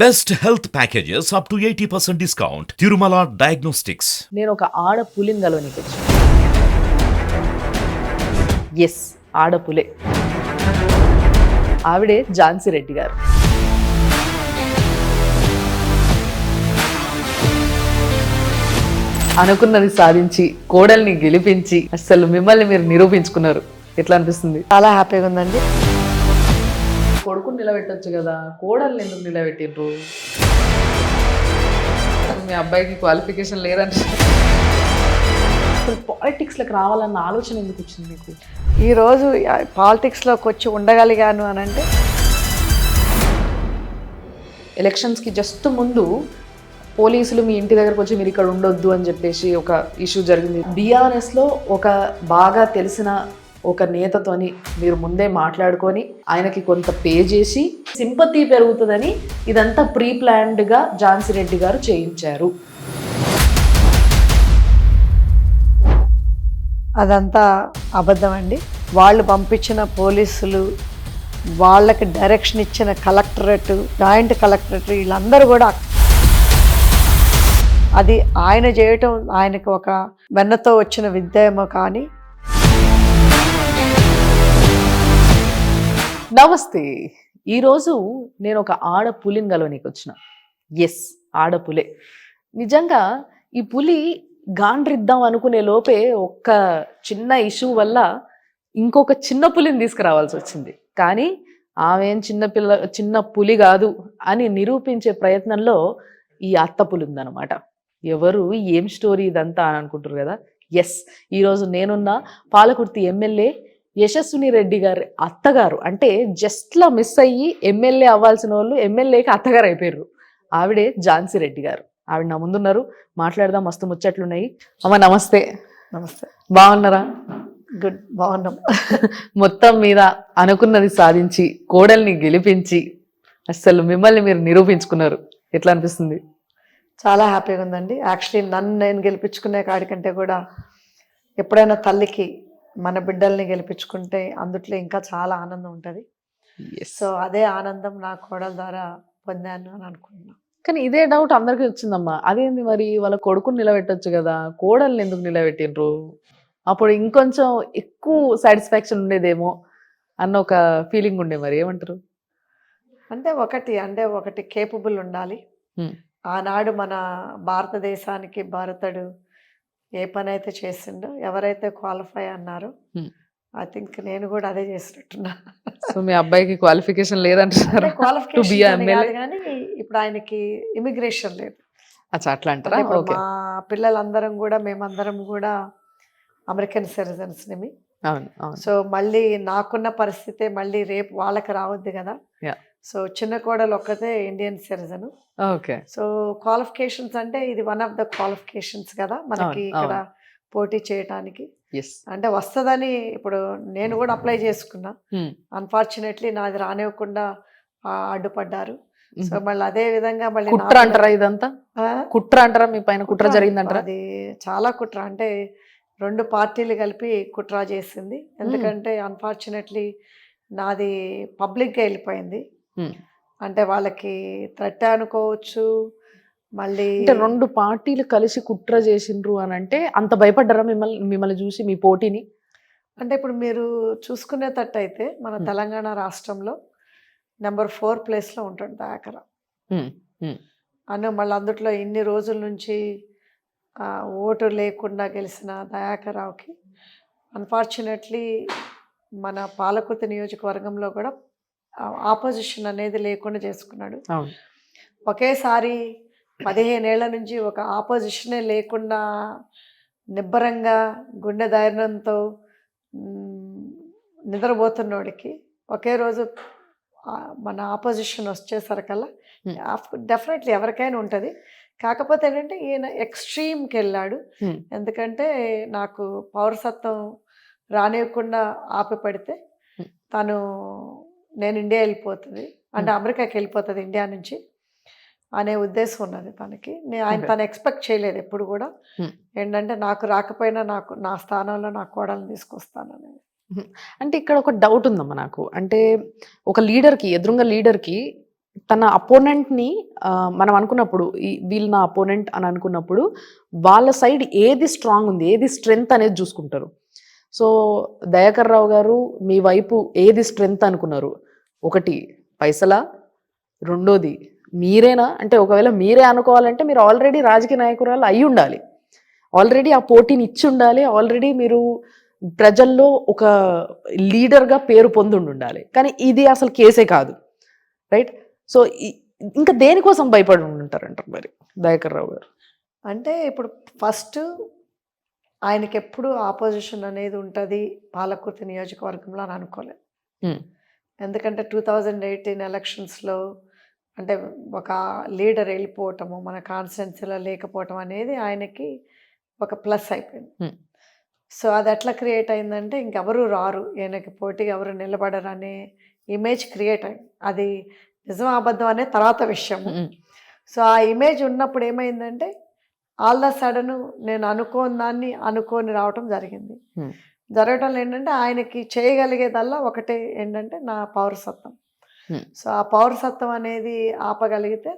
Best health packages up to 80% discount. Tirumala Diagnostics. నేను ఒక ఆడ పులిని గలవనికి వచ్చాను. ఎస్, ఆడపులే. ఆవిడే ఝాన్సీ రెడ్డి గారు. అనుకున్నది సాధించి కోడల్ని గెలిపించి అసలు మిమ్మల్ని మీరు నిరూపించుకున్నారు. ఎట్లా అనిపిస్తుంది? చాలా హ్యాపీగా ఉందండి. కొడుకుని నిలబెట్టొచ్చు కదా, కోడల్ని ఎందుకు నిలబెట్టిండ్రు? మీ అబ్బాయికి క్వాలిఫికేషన్ లేదంటే పాలిటిక్స్లోకి రావాలన్న ఆలోచన ఎందుకు వచ్చింది మీకు? ఈరోజు పాలిటిక్స్లోకి వచ్చి ఉండగలిగాను అని అంటే ఎలక్షన్స్కి జస్ట్ ముందు పోలీసులు మీ ఇంటి దగ్గరకు వచ్చి మీరు ఇక్కడ ఉండొద్దు అని చెప్పేసి ఒక ఇష్యూ జరిగింది. బీఆర్ఎస్లో ఒక బాగా తెలిసిన ఒక నేతతోని మీరు ముందే మాట్లాడుకొని ఆయనకి కొంత పే చేసి సింపతి పెరుగుతుందని ఇదంతా ప్రీ ప్లాన్డ్గా ఝాన్సీ రెడ్డి గారు చేయించారు. అదంతా అబద్ధం అండి. వాళ్ళు పంపించిన పోలీసులు, వాళ్ళకి డైరెక్షన్ ఇచ్చిన కలెక్టరేట్, జాయింట్ కలెక్టరేట్, వీళ్ళందరూ కూడా అది ఆయన చేయటం ఆయనకు ఒక వెన్నతో వచ్చిన విద్య ఏమో. కానీ నమస్తే. ఈరోజు నేను ఒక ఆడపులిని గలవనీకి వచ్చిన. ఎస్, ఆడపులే. నిజంగా ఈ పులి గాండ్రిద్దాం అనుకునే లోపే ఒక్క చిన్న ఇష్యూ వల్ల ఇంకొక చిన్న పులిని తీసుకురావాల్సి వచ్చింది. కానీ ఆమె చిన్న పులి కాదు అని నిరూపించే ప్రయత్నంలో ఈ అత్త పులి ఉందన్నమాట. ఎవరు, ఏం స్టోరీ ఇదంతా అని అనుకుంటారు కదా. ఎస్, ఈరోజు నేనున్న పాలకుర్తి ఎమ్మెల్యే యశస్విని రెడ్డి గారి అత్తగారు. అంటే జస్ట్లా మిస్ అయ్యి ఎమ్మెల్యే అవ్వాల్సిన వాళ్ళు ఎమ్మెల్యేకి అత్తగారు అయిపోయారు. ఆవిడే ఝాన్సీ రెడ్డి గారు. ఆవిడ నా ముందున్నారు, మాట్లాడదాం. మస్తు ముచ్చట్లున్నాయి. అమ్మ నమస్తే. నమస్తే. బాగున్నారా? గుడ్, బాగున్నాం. మొత్తం మీద అనుకున్నది సాధించి కోడల్ని గెలిపించి అసలు మిమ్మల్ని మీరు నిరూపించుకున్నారు. ఎట్లా అనిపిస్తుంది? చాలా హ్యాపీగా ఉందండి. యాక్చువల్లీ నన్ను నేను గెలిపించుకునే కాడికంటే కూడా ఎప్పుడైనా తల్లికి మన బిడ్డల్ని గెలిపించుకుంటే అందుట్లో ఇంకా చాలా ఆనందం ఉంటుంది. సో అదే ఆనందం నా కోడల ద్వారా పొందాను అని అనుకుంటున్నాను. కానీ ఇదే డౌట్ అందరికీ వచ్చిందమ్మా. అదేంది మరి, వాళ్ళ కొడుకుని నిలబెట్టొచ్చు కదా, కోడల్ని ఎందుకు నిలబెట్టిండ్రు? అప్పుడు ఇంకొంచెం ఎక్కువ సాటిస్ఫాక్షన్ ఉండేదేమో అన్న ఒక ఫీలింగ్ ఉండే. మరి ఏమంటారు? అంటే ఒకటి కేపబుల్ ఉండాలి. ఆనాడు మన భారతదేశానికి భారతుడు ఏ పని అయితే చేసిండో, ఎవరైతే క్వాలిఫై అన్నారో, ఐ థింక్ నేను కూడా అదే చేసినట్టున్నా. సో మీ అబ్బాయికి క్వాలిఫికేషన్ లేదంటారు? క్వాలిఫికేషన్ కానీ ఇప్పుడు ఆయనకి ఇమిగ్రేషన్ లేదు. అట్లా అంటారా? మా పిల్లలందరం కూడా, మేమందరం కూడా అమెరికన్ సిటిజన్స్ నిమి. సో మళ్ళీ నాకున్న పరిస్థితే మళ్ళీ రేపు వాళ్ళకి రావద్దు కదా. సో చిన్న కోడలు ఒక్కతే Indian citizen. Okay. So qualifications అంటే ఇది వన్ ఆఫ్ ద క్వాలిఫికేషన్స్ కదా మనకి ఇక్కడ పోటీ చేయటానికి. అంటే వస్తుందని ఇప్పుడు నేను కూడా అప్లై చేసుకున్నా. అన్ఫార్చునేట్లీ నాది రానివ్వకుండా అడ్డుపడ్డారు. సో మళ్ళీ అదే విధంగా మళ్ళీ కుట్ర అంటారా? ఇదంతా కుట్ర అంటారా? మీ పైన కుట్ర జరిగిందంటారా? అది చాలా కుట్ర. అంటే రెండు పార్టీలు కలిపి కుట్ర చేసింది. ఎందుకంటే అన్ఫార్చునేట్లీ నాది పబ్లిక్గా వెళ్ళిపోయింది. అంటే వాళ్ళకి థ్రెట్ అనుకోవచ్చు. మళ్ళీ అంటే రెండు పార్టీలు కలిసి కుట్ర చేసిండ్రు అని అంటే అంత భయపడ్డారా మిమ్మల్ని చూసి, మీ పోటీని? అంటే ఇప్పుడు మీరు చూసుకునేటట్టు అయితే మన తెలంగాణ రాష్ట్రంలో నెంబర్ 4 ప్లేస్లో ఉంటాడు దయాకర్. అను మళ్ళీ అందుట్లో ఇన్ని రోజుల నుంచి ఓటు లేకుండా గెలిచిన దయాకర్ రావుకి అన్ఫార్చునేట్లీ మన పాలకుర్తి నియోజకవర్గంలో కూడా ఆపోజిషన్ అనేది లేకుండా చేసుకున్నాడు. ఒకేసారి 15 ఏళ్ల నుంచి ఒక ఆపోజిషనే లేకుండా నిబ్బరంగా గుండె ధైర్యంతో నిద్రపోతున్నోడికి ఒకే రోజు మన ఆపోజిషన్ వచ్చేసరికల్లా డెఫినెట్లీ ఎవరికైనా ఉంటుంది. కాకపోతే ఏంటంటే ఈయన ఎక్స్ట్రీమ్కి వెళ్ళాడు. ఎందుకంటే నాకు పౌరసత్వం రానివ్వకుండా ఆపి పడితే నేను ఇండియా వెళ్ళిపోతుంది, అంటే అమెరికాకి వెళ్ళిపోతుంది ఇండియా నుంచి అనే ఉద్దేశం ఉన్నది తనకి. తను ఎక్స్పెక్ట్ చేయలేదు ఎప్పుడు కూడా. ఏంటంటే నాకు రాకపోయినా నా స్థానంలో నా కోడల్ని తీసుకొస్తానని. అంటే ఇక్కడ ఒక డౌట్ ఉందమ్మా నాకు. అంటే ఒక లీడర్కి, ఎదురుంగా లీడర్కి తన అపోనెంట్ని మనం అనుకున్నప్పుడు వీళ్ళు నా అపోనెంట్ అని అనుకున్నప్పుడు వాళ్ళ సైడ్ ఏది స్ట్రాంగ్ ఉంది, ఏది స్ట్రెంగ్త్ అనేది చూసుకుంటారు. సో దయాకర్ రావు గారు మీ వైపు ఏది స్ట్రెంగ్త్ అనుకున్నారు? ఒకటి పైసలా, రెండోది మీరేనా? అంటే ఒకవేళ మీరే అనుకోవాలంటే మీరు ఆల్రెడీ రాజకీయ నాయకురాలు అయి ఉండాలి, ఆల్రెడీ ఆ పోటీని ఇచ్చి ఉండాలి, ఆల్రెడీ మీరు ప్రజల్లో ఒక లీడర్గా పేరు పొంది ఉండాలి. కానీ ఇది అసలు కేసే కాదు, రైట్? సో ఇంకా దేనికోసం భయపడి ఉంటారంటారు మరి దయాకర్ రావు గారు? అంటే ఇప్పుడు ఫస్ట్ ఆయనకి ఎప్పుడు ఆపోజిషన్ అనేది ఉంటుంది పాలకుర్తి నియోజకవర్గంలో అని అనుకోలేదు. ఎందుకంటే 2018 ఎలక్షన్స్లో అంటే ఒక లీడర్ వెళ్ళిపోవటము, మన కాన్స్టిట్యున్సీలో లేకపోవటం అనేది ఆయనకి ఒక ప్లస్ అయిపోయింది. సో అది ఎట్లా క్రియేట్ అయిందంటే ఇంకెవరు రారు, ఈయనకి పోటీగా ఎవరు నిలబడరు అనే ఇమేజ్ క్రియేట్ అయింది. అది నిజం అబద్ధం అనే తర్వాత విషయము. సో ఆ ఇమేజ్ ఉన్నప్పుడు ఏమైందంటే ఆల్ ద సడన్ నేను అనుకోని దాన్ని అనుకోని రావటం జరిగింది. జరగటంలో ఏంటంటే ఆయనకి చేయగలిగేదల్లా ఒకటే ఏంటంటే నా పౌరసత్వం. సో ఆ పౌరసత్వం అనేది ఆపగలిగితే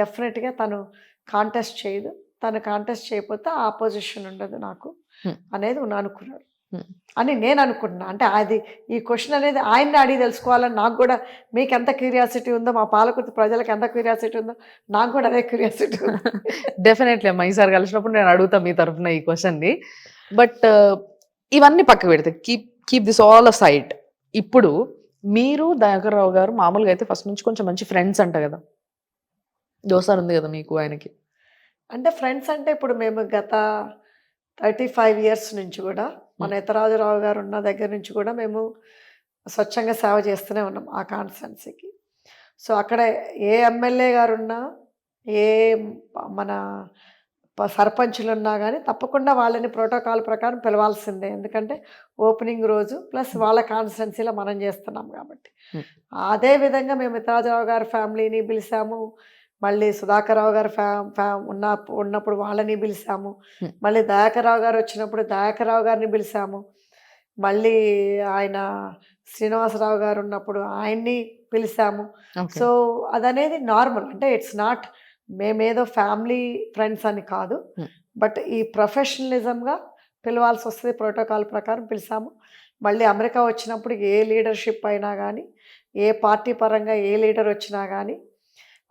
డెఫినెట్గా తను కాంటెస్ట్ చేయదు, తను కాంటెస్ట్ చేయకపోతే ఆపోజిషన్ ఉండదు నాకు అనేది అనుకున్నాడు అని నేను అనుకుంటున్నా. అంటే అది ఈ క్వశ్చన్ అనేది ఆయన్ని అడిగి తెలుసుకోవాలని నాకు కూడా, మీకు ఎంత క్యూరియాసిటీ ఉందో, మా పాలకుర్తి ప్రజలకు ఎంత క్యూరియాసిటీ ఉందో నాకు కూడా అదే క్యూరియాసిటీ ఉంది. డెఫినెట్లీ అమ్మా, ఈసారి కలిసినప్పుడు నేను అడుగుతాను మీ తరఫున ఈ క్వశ్చన్ని. బట్ ఇవన్నీ పక్కకు పెడితే keep this all a side. ఇప్పుడు మీరు దయాకర్ రావు గారు మామూలుగా అయితే ఫస్ట్ నుంచి కొంచెం మంచి ఫ్రెండ్స్ అంట కదా, దోసారి ఉంది కదా మీకు ఆయనకి? అంటే ఫ్రెండ్స్ అంటే ఇప్పుడు మేము గత 35 years నుంచి కూడా మన ఇతరాజురావు గారు ఉన్న దగ్గర నుంచి కూడా మేము స్వచ్ఛంగా సేవ చేస్తూనే ఉన్నాం ఆ కాన్స్టిట్యున్సీకి. సో అక్కడ ఏ ఎమ్మెల్యే గారు ఉన్నా, ఏ మన సర్పంచులు ఉన్నా కానీ తప్పకుండా వాళ్ళని ప్రోటోకాల్ ప్రకారం పిలవాల్సిందే. ఎందుకంటే ఓపెనింగ్ రోజు ప్లస్ వాళ్ళ కాన్స్టిట్యున్సీలో మనం చేస్తున్నాం కాబట్టి. అదేవిధంగా మేము ఇతరాజురావు గారి ఫ్యామిలీని పిలిచాము, మళ్ళీ సుధాకర్ రావు గారు ఉన్నప్పుడు వాళ్ళని పిలిచాము, మళ్ళీ దయాకర్ రావు గారు వచ్చినప్పుడు దయాకర్ రావు గారిని పిలిచాము, మళ్ళీ ఆయన శ్రీనివాసరావు గారు ఉన్నప్పుడు ఆయన్ని పిలిచాము. సో అదనేది నార్మల్. అంటే ఇట్స్ నాట్ మేమేదో ఫ్యామిలీ ఫ్రెండ్స్ అని కాదు, బట్ ఈ ప్రొఫెషనలిజంగా పిలవాల్సి వస్తుంది, ప్రోటోకాల్ ప్రకారం పిలిచాము. మళ్ళీ అమెరికా వచ్చినప్పుడు ఏ లీడర్షిప్ అయినా కానీ, ఏ పార్టీ పరంగా ఏ లీడర్ వచ్చినా కానీ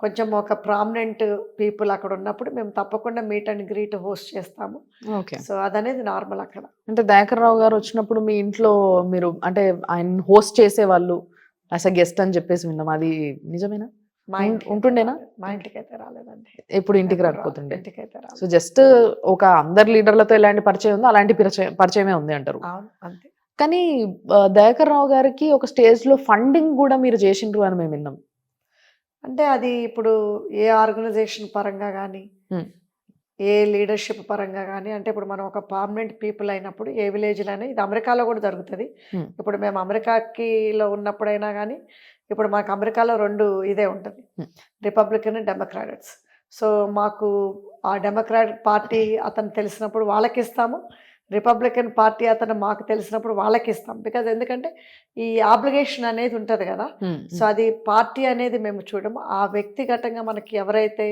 కొంచెం ఒక ప్రామినెంట్ పీపుల్ అక్కడ ఉన్నప్పుడు మేము తప్పకుండా మీట్ అండ్ గ్రీట్ హోస్ట్ చేస్తాము. ఓకే. సో అదనేది నార్మల్ అక్కడ. అంటే దయాకర్ రావు గారు వచ్చినప్పుడు మీ ఇంట్లో మీరు అంటే ఆయన హోస్ట్ చేసేవాళ్ళు యాజ్ అ గెస్ట్ అని చెప్పేసి విన్నాం, అది నిజమేనా? ఉంటుండేనా? మా ఇంటికి అయితే రాలేదండి, ఎప్పుడు ఇంటికి రాకపోతుండే. ఇంటికైతే రాలేదు. సో జస్ట్ ఒక అందరు లీడర్లతో ఎలాంటి పరిచయం ఉందో అలాంటి పరిచయమే ఉంది అంటారు. అంతే. కానీ దయాకర్ రావు గారికి ఒక స్టేజ్ లో ఫండింగ్ కూడా మీరు చేసిండ్రు అని మేము విన్నాం. అంటే అది ఇప్పుడు ఏ ఆర్గనైజేషన్ పరంగా కానీ, ఏ లీడర్షిప్ పరంగా కానీ, అంటే ఇప్పుడు మనం ఒక పర్మనెంట్ పీపుల్ అయినప్పుడు ఏ విలేజ్లోనే, ఇది అమెరికాలో కూడా జరుగుతుంది. ఇప్పుడు మేము అమెరికాకిలో ఉన్నప్పుడైనా కానీ, ఇప్పుడు మాకు అమెరికాలో 2 ఇదే ఉంటుంది, రిపబ్లికన్ డెమోక్రాట్స్. సో మాకు ఆ డెమోక్రాటిక్ పార్టీ అతను తెలిసినప్పుడు వాళ్ళకి ఇస్తాము, రిపబ్లికన్ పార్టీ అతను మాకు తెలిసినప్పుడు వాళ్ళకి ఇస్తాం. బికాజ్ ఎందుకంటే ఈ ఆబ్లిగేషన్ అనేది ఉంటుంది కదా. సో అది పార్టీ అనేది మేము చూడము, ఆ వ్యక్తిగతంగా మనకి ఎవరైతే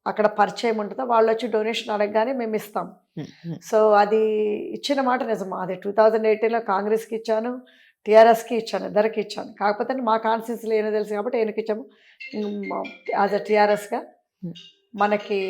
అక్కడ పరిచయం ఉంటుందో వాళ్ళు వచ్చి డొనేషన్ అడగగానే మేము ఇస్తాం. సో అది ఇచ్చిన మాట నిజం. అది 2018లో కాంగ్రెస్కి ఇచ్చాను, టీఆర్ఎస్కి ఇచ్చాను, ఇద్దరికి ఇచ్చాను. కాకపోతే మా కాన్స్టిట్యున్సీలో ఏమో తెలుసు కాబట్టి ఆయనకి ఇచ్చాము యాజ్ అ టీఆర్ఎస్గా. మనకి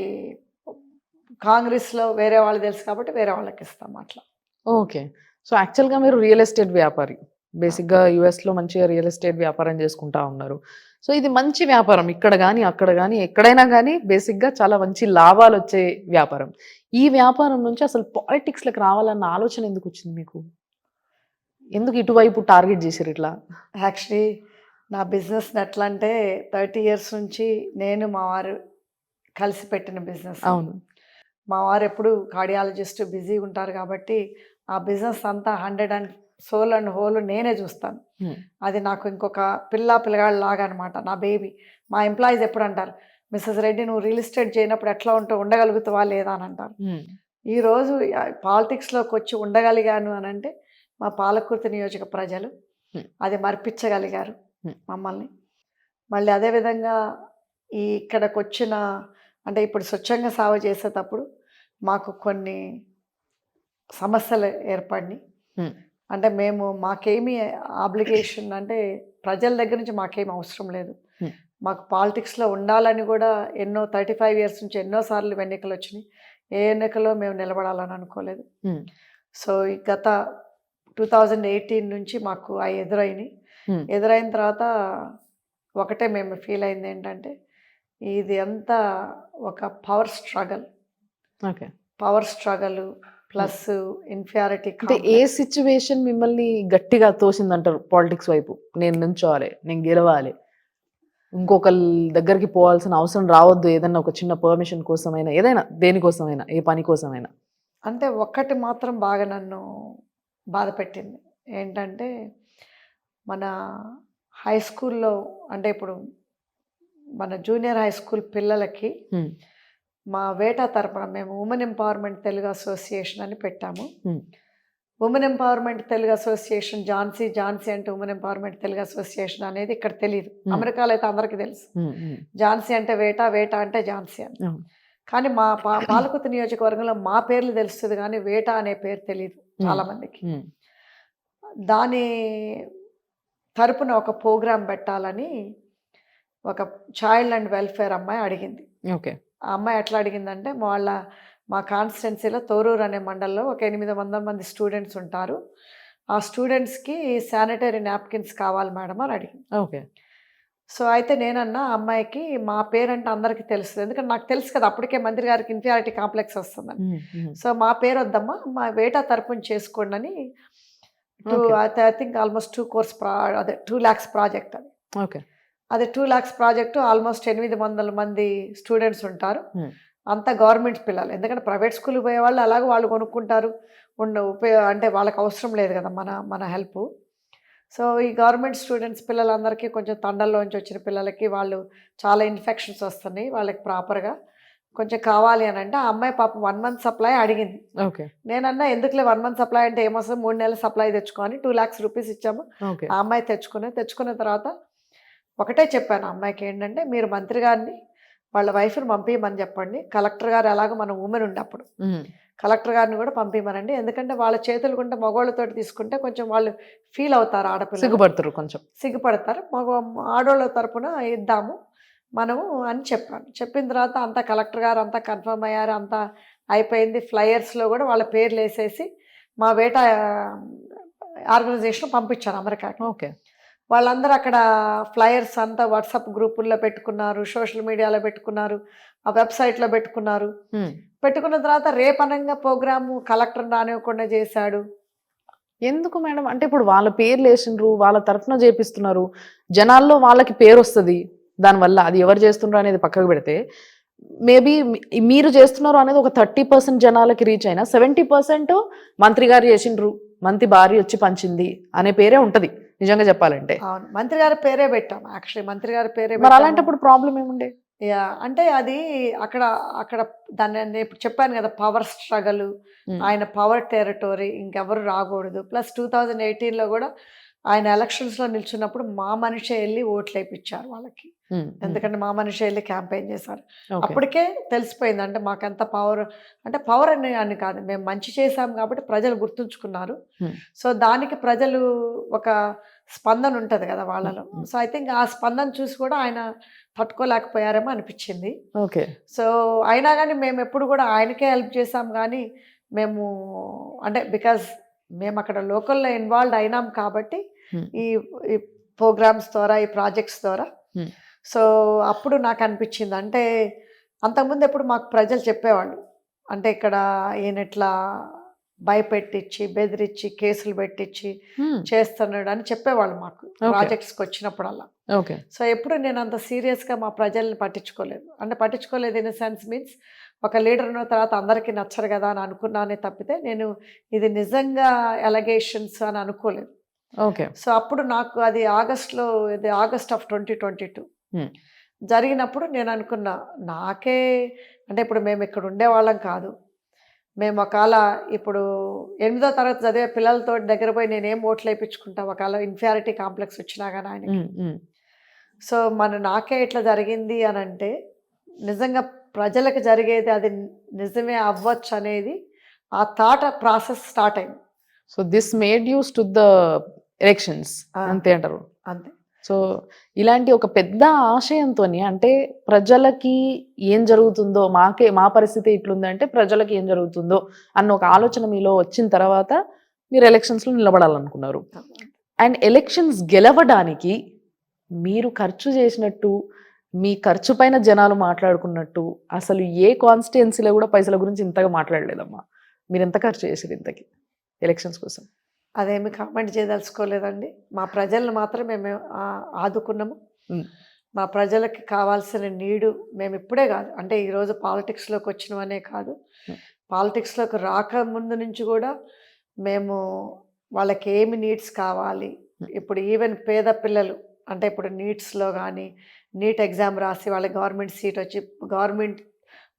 కాంగ్రెస్లో వేరే వాళ్ళు తెలుసు కాబట్టి వేరే వాళ్ళకి ఇస్తాం అట్లా. ఓకే. సో యాక్చువల్గా మీరు రియల్ ఎస్టేట్ వ్యాపారి, బేసిక్గా యూఎస్లో మంచిగా రియల్ ఎస్టేట్ వ్యాపారం చేసుకుంటా ఉన్నారు. సో ఇది మంచి వ్యాపారం, ఇక్కడ కానీ అక్కడ కానీ ఎక్కడైనా కానీ బేసిక్గా చాలా మంచి లాభాలు వచ్చే వ్యాపారం. ఈ వ్యాపారం నుంచి అసలు పాలిటిక్స్లోకి రావాలన్న ఆలోచన ఎందుకు వచ్చింది మీకు? ఎందుకు ఇటువైపు టార్గెట్ చేశారు ఇట్లా? యాక్చువల్లీ నా బిజినెస్ని ఎట్లా అంటే 30 years నుంచి నేను మా వారు కలిసి పెట్టిన బిజినెస్. అవును. మా వారు ఎప్పుడు కార్డియాలజిస్ట్ బిజీగా ఉంటారు కాబట్టి ఆ బిజినెస్ అంతా 100 సోల్ అండ్ హోల్ నేనే చూస్తాను. అది నాకు ఇంకొక పిల్లగాళ్ళ లాగా అనమాట, నా బేబీ. మా ఎంప్లాయీస్ ఎప్పుడు అంటారు, మిస్సెస్ రెడ్డి నువ్వు రియల్ ఎస్టేట్ చేయనప్పుడు ఎట్లా ఉండగలుగుతావా లేదా అని అంటారు. ఈరోజు పాలిటిక్స్లోకి వచ్చి ఉండగలిగాను అని అంటే మా పాలకుర్తి నియోజక ప్రజలు అది మర్పించగలిగారు మమ్మల్ని. మళ్ళీ అదేవిధంగా ఇక్కడికి వచ్చిన అంటే ఇప్పుడు స్వచ్ఛంగా సేవ చేసేటప్పుడు మాకు కొన్ని సమస్యలు ఏర్పడినాయి. అంటే మాకేమీ ఆబ్లిగేషన్ అంటే ప్రజల దగ్గర నుంచి మాకేమి అవసరం లేదు. మాకు పాలిటిక్స్లో ఉండాలని కూడా 35 ఇయర్స్ నుంచి ఎన్నోసార్లు ఎన్నికలు వచ్చినాయి. ఏ ఎన్నికల్లో మేము నిలబడాలని అనుకోలేదు. సో ఈ గత 2018 నుంచి మాకు అవి ఎదురైన తర్వాత ఒకటే మేము ఫీల్ అయింది ఏంటంటే ఇది అంతా ఒక పవర్ స్ట్రగల్ ప్లస్ ఇన్ఫీరియారిటీ. అంటే ఏ సిచ్యువేషన్ మిమ్మల్ని గట్టిగా తోసిందంటారు పాలిటిక్స్ వైపు? నేను నుంచోవాలి, నేను గెలవాలి, ఇంకొకరి దగ్గరికి పోవాల్సిన అవసరం రావద్దు, ఏదైనా ఒక చిన్న పర్మిషన్ కోసమైనా, ఏదైనా దేనికోసమైనా, ఏ పని కోసమైనా. అంటే ఒక్కటి మాత్రం బాగా నన్ను బాధ పెట్టింది ఏంటంటే మన హై స్కూల్లో అంటే ఇప్పుడు మన జూనియర్ హై స్కూల్ పిల్లలకి మా వేటా తరపున మేము ఉమెన్ ఎంపవర్మెంట్ తెలుగు అసోసియేషన్ అని పెట్టాము. Women empowerment Telugu association Jhansi అంటే ఉమెన్ ఎంపవర్మెంట్ తెలుగు అసోసియేషన్ అనేది ఇక్కడ తెలియదు. అమెరికాలో అయితే అందరికీ తెలుసు. ఝాన్సీ అంటే వేటా అంటే ఝాన్సీ అని. కానీ మా పాలకుర్తి నియోజకవర్గంలో మా పేర్లు తెలుస్తుంది కానీ వేటా అనే పేరు తెలియదు చాలా మందికి. దాని తరపున ఒక ప్రోగ్రాం పెట్టాలని ఒక చైల్డ్ అండ్ వెల్ఫేర్ అమ్మాయి అడిగింది. ఓకే. ఆ అమ్మాయి ఎట్లా అడిగిందంటే మా కాన్స్టిట్యున్సీలో తోరూరు అనే మండలంలో ఒక 800 మంది స్టూడెంట్స్ ఉంటారు. ఆ స్టూడెంట్స్కి శానిటరీ నాప్కిన్స్ కావాలి మేడం అని అడిగింది. ఓకే. సో అయితే నేనన్నా అమ్మాయికి మా పేరంటే అందరికీ తెలుస్తుంది, ఎందుకంటే నాకు తెలుసు కదా అప్పటికే మంత్రి గారికి ఇన్ఫీరియారిటీ కాంప్లెక్స్ వస్తుందని. సో మా పేరు వద్దమ్మా, మా వేటా తరపున చేసుకోండి అని I think almost 2 lakhs project అది. ఓకే. అదే 2 lakhs ప్రాజెక్టు ఆల్మోస్ట్ 800 మంది స్టూడెంట్స్ ఉంటారు. అంతా గవర్నమెంట్ పిల్లలు, ఎందుకంటే ప్రైవేట్ స్కూల్కి పోయే వాళ్ళు అలాగే వాళ్ళు కొనుక్కుంటారు, అంటే వాళ్ళకి అవసరం లేదు కదా మన హెల్ప్. సో ఈ గవర్నమెంట్ స్టూడెంట్స్ పిల్లలందరికీ కొంచెం తండల్లోంచి వచ్చిన పిల్లలకి వాళ్ళు చాలా ఇన్ఫెక్షన్స్ వస్తున్నాయి, వాళ్ళకి ప్రాపర్గా కొంచెం కావాలి అని అంటే ఆ అమ్మాయి పాపం 1 month సప్లై అడిగింది. ఓకే. నేనన్నా ఎందుకులే 1 month సప్లై అంటే ఏమొస్తుంది, 3 నెలల సప్లై తెచ్చుకొని 2 lakhs రూపీస్ ఇచ్చాము. ఆ అమ్మాయి తెచ్చుకున్న తర్వాత ఒకటే చెప్పాను ఆ అమ్మాయికి ఏంటంటే మీరు మంత్రి గారిని వాళ్ళ వైఫ్ని పంపించమని చెప్పండి. కలెక్టర్ గారు ఎలాగో మన ఉమెన్ ఉన్నప్పుడు కలెక్టర్ గారిని కూడా పంపించమనండి, ఎందుకంటే వాళ్ళ చేతులు కొంటే మగవాళ్ళతో తీసుకుంటే కొంచెం వాళ్ళు ఫీల్ అవుతారు, ఆడపిల్లలు సిగ్గుపడతారు, ఆడవాళ్ళ తరపున ఇద్దాము మనము అని చెప్పిన తర్వాత అంతా కలెక్టర్ గారు అంతా కన్ఫర్మ్ అయ్యారు, అంతా అయిపోయింది. ఫ్లయర్స్లో కూడా వాళ్ళ పేర్లు వేసేసి మా వేటా ఆర్గనైజేషన్ పంపించారు అమెరికాకి. ఓకే. వాళ్ళందరూ అక్కడ ఫ్లయర్స్ అంతా వాట్సాప్ గ్రూపుల్లో పెట్టుకున్నారు, సోషల్ మీడియాలో పెట్టుకున్నారు, ఆ వెబ్సైట్లో పెట్టుకున్నారు. పెట్టుకున్న తర్వాత రేపనంగా ప్రోగ్రాము కలెక్టర్ రానివ్వకుండా చేశాడు. ఎందుకు మేడం? అంటే ఇప్పుడు వాళ్ళ పేర్లు వేసిండ్రు, వాళ్ళ తరఫున చేపిస్తున్నారు, జనాల్లో వాళ్ళకి పేరు వస్తుంది, దానివల్ల అది ఎవరు చేస్తున్నారు అనేది పక్కకు పెడితే మేబీ మీరు చేస్తున్నారు అనేది ఒక 30% జనాలకి రీచ్ అయినా 70% మంత్రి గారు చేసిండ్రు, మంత్రి భార్య వచ్చి పంచింది అనే పేరే ఉంటది నిజంగా చెప్పాలంటే. అవును, మంత్రి గారి పేరే పెట్టాం, యాక్చువల్లీ మంత్రి గారి పేరే. మరి అలాంటప్పుడు ప్రాబ్లం ఏముండే? అంటే అది అక్కడ దాన్ని నేను ఇప్పుడు చెప్పాను కదా, పవర్ స్ట్రగల్, ఆయన పవర్ టెరిటరీ, ఇంకెవరు రాకూడదు. ప్లస్ 2018లో కూడా ఆయన ఎలక్షన్స్లో నిల్చున్నప్పుడు మా మనిషి వెళ్ళి ఓట్లు వేయించారు వాళ్ళకి, ఎందుకంటే మా మనిషి వెళ్ళి క్యాంపెయిన్ చేశారు. అప్పటికే తెలిసిపోయింది అంటే మాకంత పవర్, అంటే పవర్ అని కాదు, మేము మంచి చేశాం కాబట్టి ప్రజలు గుర్తుంచుకున్నారు. సో దానికి ప్రజలు ఒక స్పందన ఉంటుంది కదా వాళ్ళలో. సో ఐ థింక్ ఆ స్పందన చూసి కూడా ఆయన తట్టుకోలేకపోయారేమో అనిపించింది. ఓకే. సో అయినా కానీ మేము ఎప్పుడు కూడా ఆయనకే హెల్ప్ చేసాం కానీ మేము అంటే బికాజ్ మేము అక్కడ లోకల్లో ఇన్వాల్వ్ అయినాం కాబట్టి ఈ ప్రోగ్రామ్స్ ద్వారా, ఈ ప్రాజెక్ట్స్ ద్వారా. సో అప్పుడు నాకు అనిపించింది అంటే అంతకుముందు ఎప్పుడు మాకు ప్రజలు చెప్పేవాళ్ళు అంటే ఇక్కడ ఈయనట్లా భయపెట్టించి బెదిరించి కేసులు పెట్టించి చేస్తున్నాడు అని చెప్పేవాళ్ళు మాకు ప్రాజెక్ట్స్కి వచ్చినప్పుడల్లా. సో ఎప్పుడు నేను అంత సీరియస్గా మా ప్రజల్ని పట్టించుకోలేదు. అంటే పట్టించుకోలేదు ఇన్ సెన్స్ మీన్స్ ఒక లీడర్ ఉన్న తర్వాత అందరికీ నచ్చరు కదా అని అనుకున్నానే తప్పితే నేను ఇది నిజంగా ఎలగేషన్స్ అని అనుకోలేదు. ఓకే. సో అప్పుడు నాకు అది ఆగస్ట్ ఆఫ్ 2022 జరిగినప్పుడు నేను అనుకున్నా నాకే అంటే ఇప్పుడు మేము ఇక్కడ ఉండేవాళ్ళం కాదు, మేము ఒకవేళ ఇప్పుడు 8వ తరగతి చదివే పిల్లలతో దగ్గర పోయి నేనేం ఓట్లు వేయించుకుంటా ఒకవేళ ఇన్ఫీరియారిటీ కాంప్లెక్స్ వచ్చినా కానీ ఆయనకి. సో నాకే ఇట్లా జరిగింది అని అంటే నిజంగా ప్రజలకు జరిగేది అది నిజమే అవ్వచ్చు అనేది ఆ థాట్ ప్రాసెస్ స్టార్ట్ అయింది. So this made use to the elections అంతే అంటారు. అంతే. సో ఇలాంటి ఒక పెద్ద ఆశయంతో అంటే ప్రజలకి ఏం జరుగుతుందో, మా పరిస్థితి ఇట్లుందంటే ప్రజలకి ఏం జరుగుతుందో అన్న ఒక ఆలోచన మీలో వచ్చిన తర్వాత మీరు ఎలక్షన్స్లో నిలబడాలనుకున్నారు. అండ్ ఎలక్షన్స్ గెలవడానికి మీరు ఖర్చు చేసినట్టు, మీ ఖర్చు పైన జనాలు మాట్లాడుకున్నట్టు అసలు ఏ కాన్స్టిట్యుయెన్సీలో కూడా పైసల గురించి ఇంతగా మాట్లాడలేదమ్మా. మీరు ఎంత ఖర్చు చేసారు ఇంతకి ఎలక్షన్స్ కోసం? అదేమి కామెంట్ చేయదలుచుకోలేదండి. మా ప్రజలను మాత్రం మేము ఆదుకున్నాము. మా ప్రజలకి కావాల్సిన నీడు మేము ఇప్పుడే కాదు, అంటే ఈరోజు పాలిటిక్స్లోకి వచ్చినవనే కాదు, పాలిటిక్స్లోకి రాకముందు నుంచి కూడా మేము వాళ్ళకి ఏమి నీడ్స్ కావాలి, ఇప్పుడు ఈవెన్ పేద పిల్లలు అంటే ఇప్పుడు నీట్స్లో కానీ నీట్ ఎగ్జామ్ రాసి వాళ్ళకి గవర్నమెంట్ సీట్ వచ్చి గవర్నమెంట్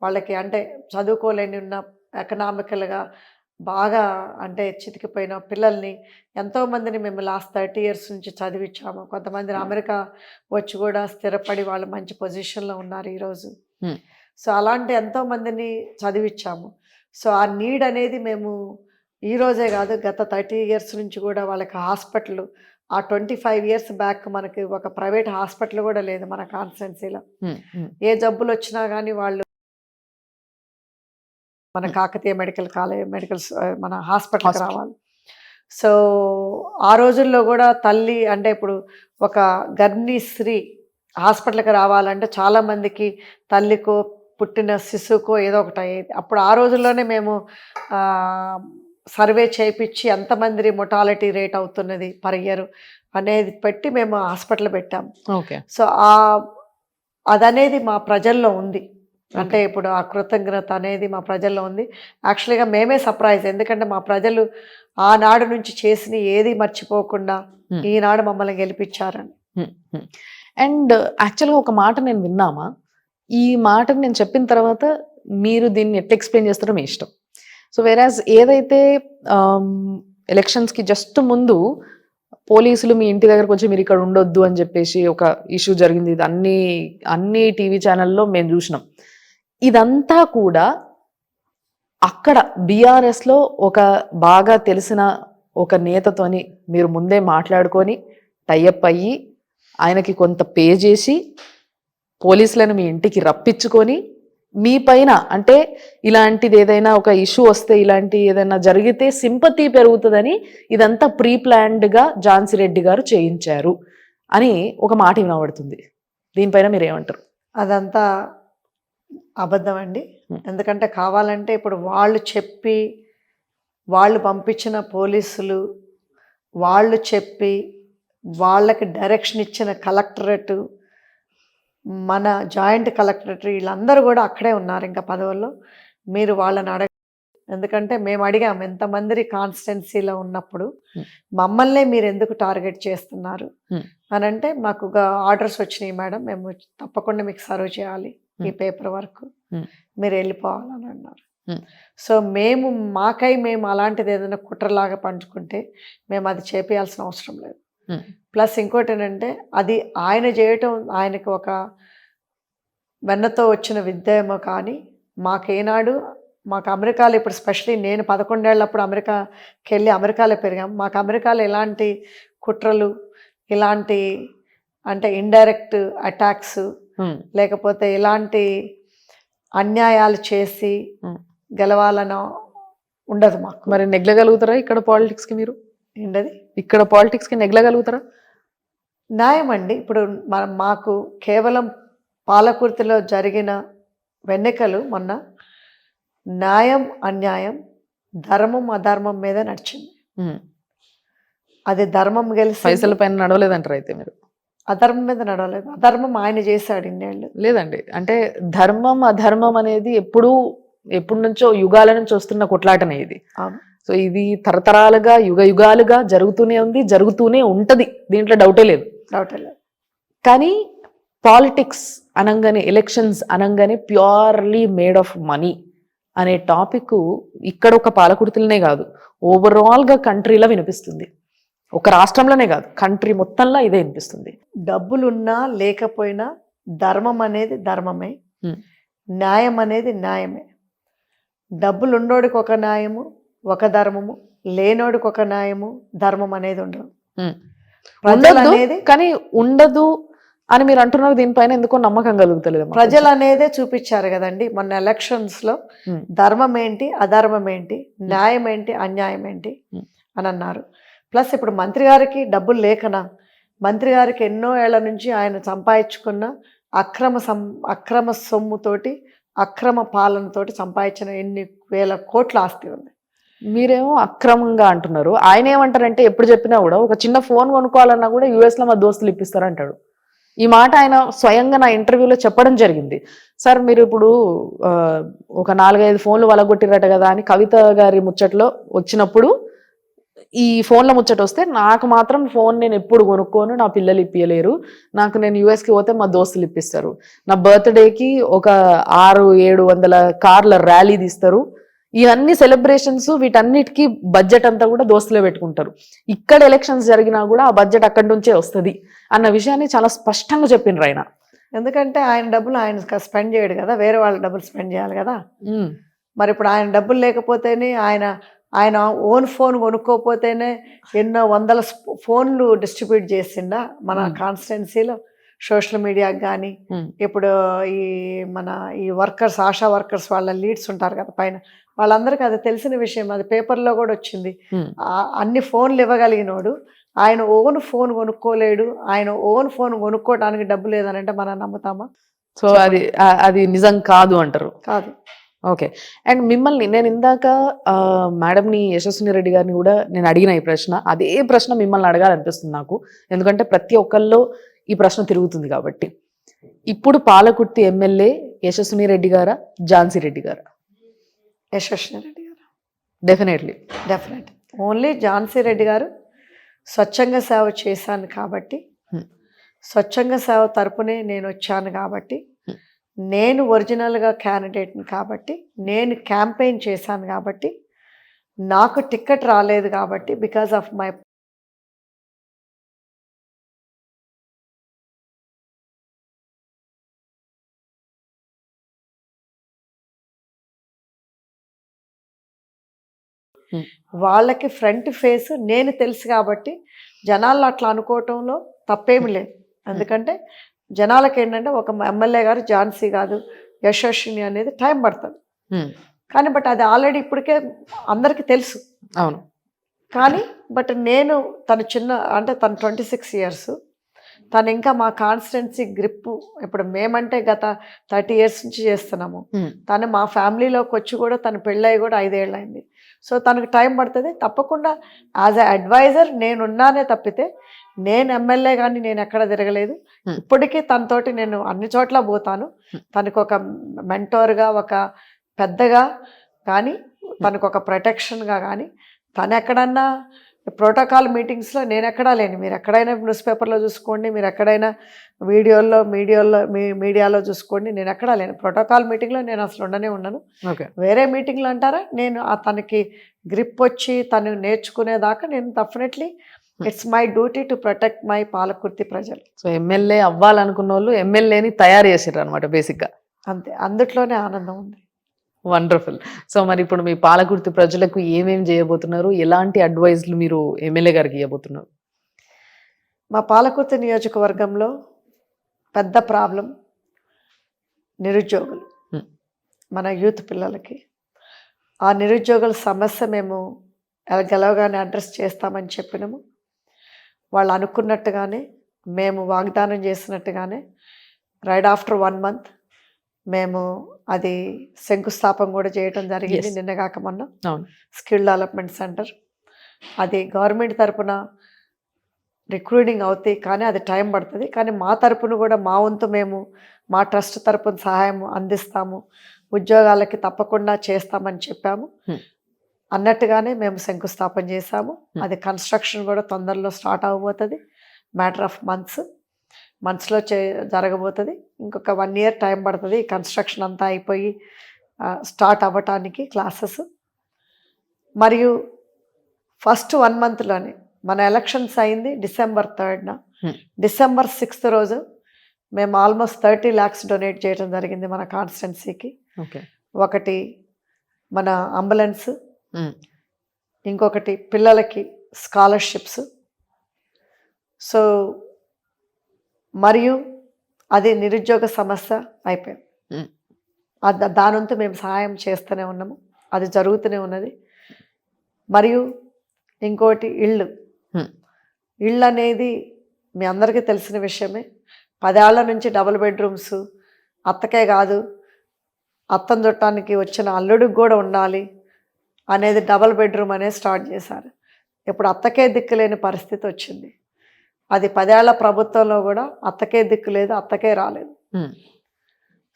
వాళ్ళకి అంటే చదువుకోలేని ఉన్న ఎకనామికల్గా బాగా అంటే చితికిపోయిన పిల్లల్ని ఎంతోమందిని మేము లాస్ట్ 30 years నుంచి చదివించాము. కొంతమందిని అమెరికా వచ్చి కూడా స్థిరపడి వాళ్ళు మంచి పొజిషన్లో ఉన్నారు ఈరోజు. సో అలాంటి ఎంతోమందిని చదివించాము. సో ఆ నీడ్ అనేది మేము ఈరోజే కాదు, గత 30 years నుంచి కూడా వాళ్ళకి హాస్పిటల్, ఆ 25 years బ్యాక్ మనకి ఒక ప్రైవేట్ హాస్పిటల్ కూడా లేదు మన కాన్స్టిట్యున్సీలో. ఏ జబ్బులు వచ్చినా కానీ వాళ్ళు మన కాకతీయ మెడికల్ మన హాస్పిటల్కి రావాలి. సో ఆ రోజుల్లో కూడా తల్లి అంటే ఇప్పుడు ఒక గర్భిణీ స్త్రీ హాస్పిటల్కి రావాలంటే చాలామందికి తల్లికో పుట్టిన శిశువుకో ఏదో ఒకటి అయ్యేది. అప్పుడు ఆ రోజుల్లోనే మేము సర్వే చేయించి ఎంతమంది మొటాలిటీ రేట్ అవుతున్నది పర్ ఇయర్ అనేది పెట్టి మేము హాస్పిటల్ పెట్టాము. ఓకే. సో అదనేది మా ప్రజల్లో ఉంది. అంటే ఇప్పుడు ఆ కృతజ్ఞత అనేది మా ప్రజల్లో ఉంది. యాక్చువల్గా మేమే సర్ప్రైజ్, ఎందుకంటే మా ప్రజలు ఆనాడు నుంచి చేసిన ఏది మర్చిపోకుండా ఈనాడు మమ్మల్ని గెలిపించారని. అండ్ యాక్చువల్గా ఒక మాట నేను విన్నామా, ఈ మాటను నేను చెప్పిన తర్వాత మీరు దీన్ని ఎట్లా ఎక్స్ప్లెయిన్ చేస్తారో మీ ఇష్టం. సో వేరాజ్ ఏదైతే ఎలక్షన్స్కి జస్ట్ ముందు పోలీసులు మీ ఇంటి దగ్గరకు వచ్చి మీరు ఇక్కడ ఉండొద్దు అని చెప్పేసి ఒక ఇష్యూ జరిగింది, ఇది అన్ని టీవీ ఛానల్లో మేము చూసినాం. ఇదంతా కూడా అక్కడ బీఆర్ఎస్లో ఒక బాగా తెలిసిన ఒక నేతతోని మీరు ముందే మాట్లాడుకొని టైఅప్ అయ్యి ఆయనకి కొంత పే చేసి పోలీసులను మీ ఇంటికి రప్పించుకొని మీ పైన అంటే ఇలాంటిది ఏదైనా ఒక ఇష్యూ వస్తే, ఇలాంటి ఏదైనా జరిగితే సింపతి పెరుగుతుందని ఇదంతా ప్రీ ప్లాన్డ్గా ఝాన్సీ రెడ్డి గారు చేయించారు అని ఒక మాట వినబడుతుంది. దీనిపైన మీరు ఏమంటారు? అదంతా అబద్ధం అండి. ఎందుకంటే కావాలంటే ఇప్పుడు వాళ్ళు చెప్పి వాళ్ళు పంపించిన పోలీసులు వాళ్ళు చెప్పి వాళ్ళకి డైరెక్షన్ ఇచ్చిన కలెక్టరేట్, మన జాయింట్ కలెక్టరేట్ వీళ్ళందరూ కూడా అక్కడే ఉన్నారు ఇంకా పదవుల్లో. మీరు వాళ్ళని ఎందుకంటే మేము అడిగాము ఎంతమంది కాన్స్టిట్యున్సీలో ఉన్నప్పుడు మమ్మల్నే మీరు ఎందుకు టార్గెట్ చేస్తున్నారు అని అంటే, మాకు ఆర్డర్స్ వచ్చినాయి మేడం, మేము తప్పకుండా మీకు సర్వ్ చేయాలి ఈ పేపర్ వర్క్, మీరు వెళ్ళిపోవాలని అన్నారు. సో మేము అలాంటిది ఏదైనా కుట్రలాగా పంచుకుంటే మేము అది చేపియాల్సిన అవసరం లేదు. ప్లస్ ఇంకోటి ఏంటంటే అది ఆయన చేయటం ఆయనకి ఒక వెన్నతో వచ్చిన విద్య ఏమో, కానీ మాకు అమెరికాలో ఇప్పుడు స్పెషలీ నేను 11 ఏళ్ళప్పుడు అమెరికాకి వెళ్ళి అమెరికాలో పెరిగాము. మాకు అమెరికాలో ఎలాంటి కుట్రలు, ఇలాంటి అంటే ఇండైరెక్ట్ అటాక్స్ లేకపోతే ఇలాంటి అన్యాయాలు చేసి గెలవాలని ఉండదు మాకు. మరి నెగ్లగలుగుతారా ఇక్కడ పాలిటిక్స్కి? మీరు ఏంటది ఇక్కడ పాలిటిక్స్కి నెగ్లగలుగుతారా? న్యాయం అండి. ఇప్పుడు మాకు కేవలం పాలకుర్తిలో జరిగిన ఎన్నికలు మొన్న న్యాయం అన్యాయం, ధర్మం అధర్మం మీద నడిచింది. అది ధర్మం గెలిచి పైసల పైన నడవలేదంటారు అయితే మీరు? అధర్మం మీద నడవలేదు. అధర్మం ఆయన చేశాడు ఇన్నేళ్ళు. లేదండి, అంటే ధర్మం అధర్మం అనేది ఎప్పటి నుంచో యుగాల నుంచి వస్తున్న కొట్లాటనే ఇది. సో ఇది తరతరాలుగా యుగాలుగా జరుగుతూనే ఉంది, జరుగుతూనే ఉంటది, దీంట్లో డౌటే లేదు. కానీ పాలిటిక్స్ అనగానే, ఎలక్షన్స్ అనగానే ప్యూర్లీ మేడ్ ఆఫ్ మనీ అనే టాపిక్ ఇక్కడ ఒక పాలకుర్తిలోనే కాదు, ఓవరాల్గా కంట్రీలో వినిపిస్తుంది. ఒక రాష్ట్రంలోనే కాదు, కంట్రీ మొత్తంలో ఇదే వినిపిస్తుంది. డబ్బులున్నా లేకపోయినా ధర్మం అనేది ధర్మమే, Hmm. న్యాయం అనేది న్యాయమే. డబ్బులు ఉన్నోడికి ఒక న్యాయము, ఒక ధర్మము, లేనోడికి ఒక న్యాయము, ధర్మం అనేది ఉండదు. ప్రజలు ఉండదు అనేది కానీ ఉండదు అని మీరు అంటున్నారు. దీనిపైన ఎందుకో నమ్మకం కలుగుతలేదు. ప్రజలు అనేదే చూపించారు కదండి మొన్న ఎలక్షన్స్ లో. ధర్మం ఏంటి, అధర్మం ఏంటి, న్యాయం ఏంటి, అన్యాయం ఏంటి అని అన్నారు. ప్లస్ ఇప్పుడు మంత్రి గారికి డబ్బులు లేకనా, మంత్రి గారికి ఎన్నో ఏళ్ల నుంచి ఆయన సంపాదించుకున్న అక్రమ సొమ్ముతోటి, అక్రమ పాలనతోటి సంపాదించిన ఎన్ని వేల కోట్ల ఆస్తి ఉంది. మీరేమో అక్రమంగా అంటున్నారు. ఆయన ఏమంటారంటే ఎప్పుడు చెప్పినా కూడా ఒక చిన్న ఫోన్ కొనుక్కోవాలన్నా కూడా US లో మా దోస్తులు ఇప్పిస్తారు అంటాడు. ఈ మాట ఆయన స్వయంగా నా ఇంటర్వ్యూలో చెప్పడం జరిగింది. సార్ మీరు ఇప్పుడు ఒక 4-5 ఫోన్లు వలగొట్టిరట కదా అని కవిత గారి ముచ్చట్లో వచ్చినప్పుడు ఈ ఫోన్ల ముచ్చట వస్తే, నాకు మాత్రం ఫోన్ నేను ఎప్పుడు కొనుక్కోను, నా పిల్లలు ఇప్పియలేరు, నేను US కి పోతే మా దోస్తులు ఇప్పిస్తారు, నా బర్త్డేకి ఒక 600-700 కార్ల ర్యాలీ తీస్తారు, ఇవన్నీ సెలబ్రేషన్స్ వీటన్నిటికీ బడ్జెట్ అంతా కూడా దోస్తులే పెట్టుకుంటారు, ఇక్కడ ఎలక్షన్స్ జరిగినా కూడా ఆ బడ్జెట్ అక్కడి నుంచే వస్తుంది అన్న విషయాన్ని చాలా స్పష్టంగా చెప్పిండ్రు ఆయన. ఎందుకంటే ఆయన డబ్బులు ఆయన స్పెండ్ చేయడు కదా, వేరే వాళ్ళ డబ్బులు స్పెండ్ చేయాలి కదా. మరి ఇప్పుడు ఆయన డబ్బులు లేకపోతేనే, ఆయన ఓన్ ఫోన్ కొనుక్కోపోతేనే ఎన్నో వందల ఫోన్లు డిస్ట్రిబ్యూట్ చేసిండా మన కాన్స్టిట్యున్సీలో, సోషల్ మీడియాకి కానీ. ఇప్పుడు ఈ వర్కర్స్, ఆశా వర్కర్స్ వాళ్ళ లీడ్స్ ఉంటారు కదా పైన, వాళ్ళందరికీ అది తెలిసిన విషయం, అది పేపర్లో కూడా వచ్చింది. అన్ని ఫోన్లు ఇవ్వగలిగినోడు ఆయన ఓన్ ఫోన్ కొనుక్కోలేడు, ఆయన ఓన్ ఫోన్ కొనుక్కోవడానికి డబ్బు లేదనంటే మనం నమ్ముతామా? సో అది నిజం కాదు అంటారు. కాదు. ఓకే. అండ్ మిమ్మల్ని నేను ఇందాక మేడంని, యశస్విని రెడ్డి గారిని కూడా నేను అడిగిన ఈ ప్రశ్న, అదే ప్రశ్న మిమ్మల్ని అడగాలనిపిస్తుంది నాకు, ఎందుకంటే ప్రతి ఒక్కళ్ళు ఈ ప్రశ్న తిరుగుతుంది కాబట్టి. ఇప్పుడు పాలకుర్తి ఎమ్మెల్యే యశస్విని రెడ్డి గారా, ఝాన్సీ రెడ్డి గారా? యశస్విని రెడ్డి గారు. డెఫినెట్. ఓన్లీ ఝాన్సీ రెడ్డి గారు స్వచ్ఛంగా సేవ చేశాను కాబట్టి, స్వచ్ఛంగా సేవ తరపునే నేను వచ్చాను కాబట్టి, నేను ఒరిజినల్గా క్యాండిడేట్ని కాబట్టి, నేను క్యాంపెయిన్ చేశాను కాబట్టి, నాకు టికెట్ రాలేదు కాబట్టి, బికాస్ ఆఫ్ మై వాళ్ళకి ఫ్రంట్ ఫేస్ నేను తెలుసు కాబట్టి జనాలు అట్లా అనుకోవటంలో తప్పేమి లేదు. ఎందుకంటే జనాలకి ఏంటంటే ఒక ఎమ్మెల్యే గారు ఝాన్సీ కాదు యశస్విని అనేది టైం పడుతుంది కానీ, బట్ అది ఆల్రెడీ ఇప్పటికే అందరికీ తెలుసు. అవును. కానీ నేను తను అంటే తను 26 years, తను ఇంకా మా కాన్స్టిట్యున్సీ గ్రిప్, ఇప్పుడు మేమంటే గత 30 years నుంచి చేస్తున్నాము, తను మా ఫ్యామిలీలోకి వచ్చి కూడా తను పెళ్ళయి కూడా 5 ఏళ్ళు అయింది. సో తనకు టైం పడుతుంది. తప్పకుండా యాజ్ ఎ అడ్వైజర్ నేనున్నానే తప్పితే, నేను ఎమ్మెల్యే కానీ నేను ఎక్కడ తిరగలేదు. ఇప్పటికీ తనతోటి నేను అన్ని చోట్ల పోతాను. తనకు ఒక మెంటోర్గా, ఒక పెద్దగా కానీ, తనకు ఒక ప్రొటెక్షన్గా కానీ, తను ఎక్కడన్నా ప్రోటోకాల్ మీటింగ్స్లో నేను ఎక్కడా లేను. మీరు ఎక్కడైనా న్యూస్ పేపర్లో చూసుకోండి, మీరు ఎక్కడైనా మీడియాలో చూసుకోండి, నేను ఎక్కడా లేను. ప్రోటోకాల్ మీటింగ్లో నేను అసలు ఉండను. వేరే మీటింగ్లు అంటారా, నేను తనకి గ్రిప్ వచ్చి తను నేర్చుకునేదాకా నేను definitely it's my duty to protect my Palakurthi ప్రజలు. సో ఎమ్మెల్యే అవ్వాలనుకున్న వాళ్ళు ఎమ్మెల్యేని తయారు చేసారు అనమాట బేసిక్గా. అంతే, అందుట్లోనే ఆనందం ఉంది. వండర్ఫుల్. సో మరి ఇప్పుడు మీ పాలకుర్తి ప్రజలకు ఏమేమి చేయబోతున్నారు, ఎలాంటి అడ్వైజ్లు మీరు ఎమ్మెల్యే గారికి ఇవ్వబోతున్నారు? మా పాలకుర్తి నియోజకవర్గంలో పెద్ద ప్రాబ్లం నిరుద్యోగులు, మన యూత్ పిల్లలకి. ఆ నిరుద్యోగుల సమస్య మేము గెలవగానే అడ్రస్ చేస్తామని చెప్పినాము. వాళ్ళు అనుకున్నట్టుగానే, మేము వాగ్దానం చేసినట్టుగానే రైట్ ఆఫ్టర్ 1 month మేము అది శంకుస్థాపన కూడా చేయటం జరిగింది. నిన్నగాక మొన్న స్కిల్ డెవలప్మెంట్ సెంటర్. అది గవర్నమెంట్ తరపున రిక్రూటింగ్ అవుతాయి కానీ అది టైం పడుతుంది. కానీ మా తరపున కూడా మా వంతు మేము మా ట్రస్ట్ తరపున సహాయం అందిస్తాము, ఉద్యోగాలకి తప్పకుండా చేస్తామని చెప్పాము. అన్నట్టుగానే మేము శంకుస్థాపన చేశాము. అది కన్స్ట్రక్షన్ కూడా తొందరలో స్టార్ట్ అవ్వబోతుంది. మ్యాటర్ ఆఫ్ మంత్స్లో జరగబోతుంది. ఇంకొక 1 year టైం పడుతుంది ఈ కన్స్ట్రక్షన్ అంతా అయిపోయి స్టార్ట్ అవ్వటానికి క్లాసెస్. మరియు ఫస్ట్ 1 monthలోనే మన ఎలక్షన్స్ అయింది December 3rd. డిసెంబర్ 6th రోజు మేము ఆల్మోస్ట్ 30 lakhs డొనేట్ చేయడం జరిగింది మన కాన్స్టిట్యున్సీకి. ఓకే. ఒకటి మన అంబులెన్స్, ఇంకొకటి పిల్లలకి స్కాలర్షిప్స్. సో మరియు అది నిరుద్యోగ సమస్య అయిపోయింది. దానంతా మేము సహాయం చేస్తూనే ఉన్నాము, అది జరుగుతూనే ఉన్నది. మరియు ఇంకోటి ఇళ్ళు అనేది మీ అందరికీ తెలిసిన విషయమే. 10 ఏళ్ల నుంచి డబుల్ బెడ్రూమ్స్ అత్తకే కాదు, అత్తను చుట్టానికి వచ్చిన అల్లుడికి కూడా ఉండాలి అనేది డబుల్ బెడ్రూమ్ అనేది స్టార్ట్ చేశారు. ఇప్పుడు అత్తకే దిక్కు లేని పరిస్థితి వచ్చింది. అది 10 ఏళ్ల ప్రభుత్వంలో కూడా అత్తకే దిక్కు లేదు, అత్తకే రాలేదు.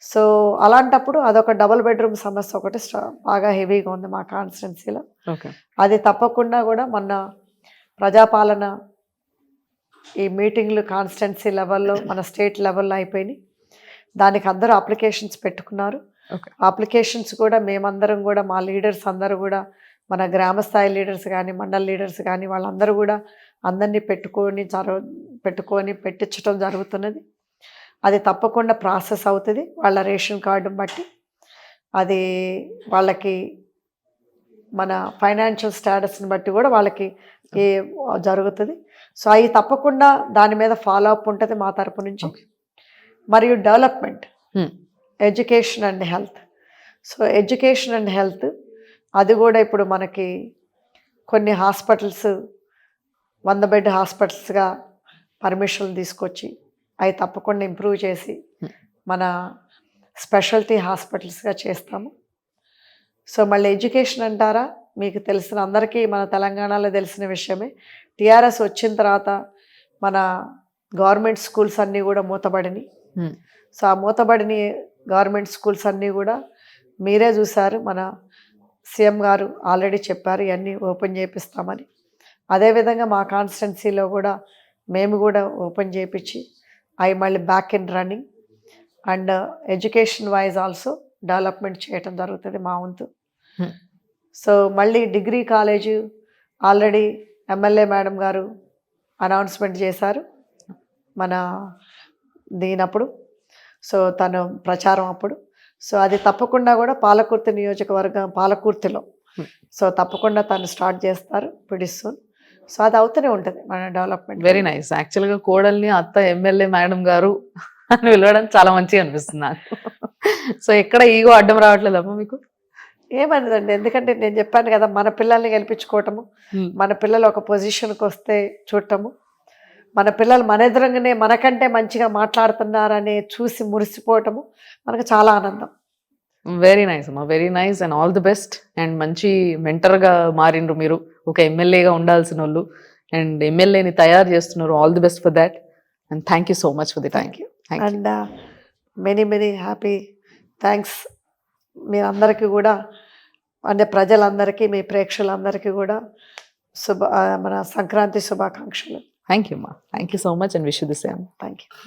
సో అలాంటప్పుడు అదొక డబుల్ బెడ్రూమ్ సమస్య ఒకటి బాగా హెవీగా ఉంది మా కాన్స్టిట్యున్సీలో. అది తప్పకుండా కూడా మొన్న ప్రజాపాలన ఈ మీటింగ్లు కాన్స్టిట్యున్సీ లెవెల్లో మన స్టేట్ లెవెల్లో అయిపోయినాయి. దానికి అందరూ అప్లికేషన్స్ పెట్టుకున్నారు. అప్లికేషన్స్ కూడా మేమందరం కూడా మా లీడర్స్ అందరూ కూడా మన గ్రామ స్థాయి లీడర్స్ కానీ మండల లీడర్స్ కానీ వాళ్ళందరూ కూడా అందరినీ పెట్టుకొని పెట్టించడం జరుగుతున్నది. అది తప్పకుండా ప్రాసెస్ అవుతుంది. వాళ్ళ రేషన్ కార్డుని బట్టి అది వాళ్ళకి మన ఫైనాన్షియల్ స్టేటస్ని బట్టి కూడా వాళ్ళకి జరుగుతుంది. సో అవి తప్పకుండా దాని మీద ఫాలో అప్ ఉంటుంది మా తరపు నుంచి. మరియు development, education and health. So education and health అది కూడా ఇప్పుడు మనకి కొన్ని హాస్పిటల్స్ 100 బెడ్ హాస్పిటల్స్గా పర్మిషన్లు తీసుకొచ్చి అవి తప్పకుండా ఇంప్రూవ్ చేసి మన స్పెషాలిటీ హాస్పిటల్స్గా చేస్తాము. సో మళ్ళీ ఎడ్యుకేషన్ అంటారా, మీకు తెలిసిన అందరికీ మన తెలంగాణలో తెలిసిన విషయమే. టీఆర్ఎస్ వచ్చిన తర్వాత మన గవర్నమెంట్ స్కూల్స్ అన్నీ కూడా మూతబడినాయి. సో ఆ మూతబడిన గవర్నమెంట్ స్కూల్స్ అన్నీ కూడా మీరే చూశారు. మన సీఎం గారు ఆల్రెడీ చెప్పారు ఇవన్నీ ఓపెన్ చేపిస్తామని. అదేవిధంగా మా కాన్స్టిట్యున్సీలో కూడా మేము కూడా ఓపెన్ చేయించి అవి మళ్ళీ back in running and education wise also development చేయటం జరుగుతుంది మా వంతు. సో మళ్ళీ degree college already MLA madam గారు అనౌన్స్మెంట్ చేశారు మన దీనప్పుడు. సో తను ప్రచారం అప్పుడు. సో అది తప్పకుండా కూడా పాలకుర్తి నియోజకవర్గం పాలకుర్తిలో సో తప్పకుండా తను స్టార్ట్ చేస్తారు pretty soon. సో అది అవుతూనే ఉంటుంది మన డెవలప్మెంట్. Very nice. యాక్చువల్గా కోడల్ని అత్త ఎమ్మెల్యే మేడం గారు అని పిలవడం చాలా మంచిగా అనిపిస్తుంది నాకు. సో ఎక్కడ ఈగో అడ్డం రావట్లేదమ్మా మీకు? ఏమన్నదండి, ఎందుకంటే నేను చెప్పాను కదా మన పిల్లల్ని గెలిపించుకోవటము, మన పిల్లలు ఒక పొజిషన్కి వస్తే చూడటము, మన పిల్లలు మన ఎదురుగానే మనకంటే మంచిగా మాట్లాడుతున్నారని చూసి మురిసిపోవటము మనకు చాలా ఆనందం. వెరీ నైస్ అమ్మా, very nice and all the best. And మంచి మెంటర్గా మారిండ్రు మీరు, ఒక ఎమ్మెల్యేగా ఉండాల్సిన వాళ్ళు అండ్ ఎమ్మెల్యేని తయారు చేస్తున్నారు. All the best for that and thank you so much for the time. And many happy thanks మీరందరికీ కూడా, అంటే ప్రజలందరికీ మీ ప్రేక్షకులందరికీ కూడా మన సంక్రాంతి శుభాకాంక్షలు. థ్యాంక్ యూ అమ్మా, thank you so much and wish you the same. Thank you.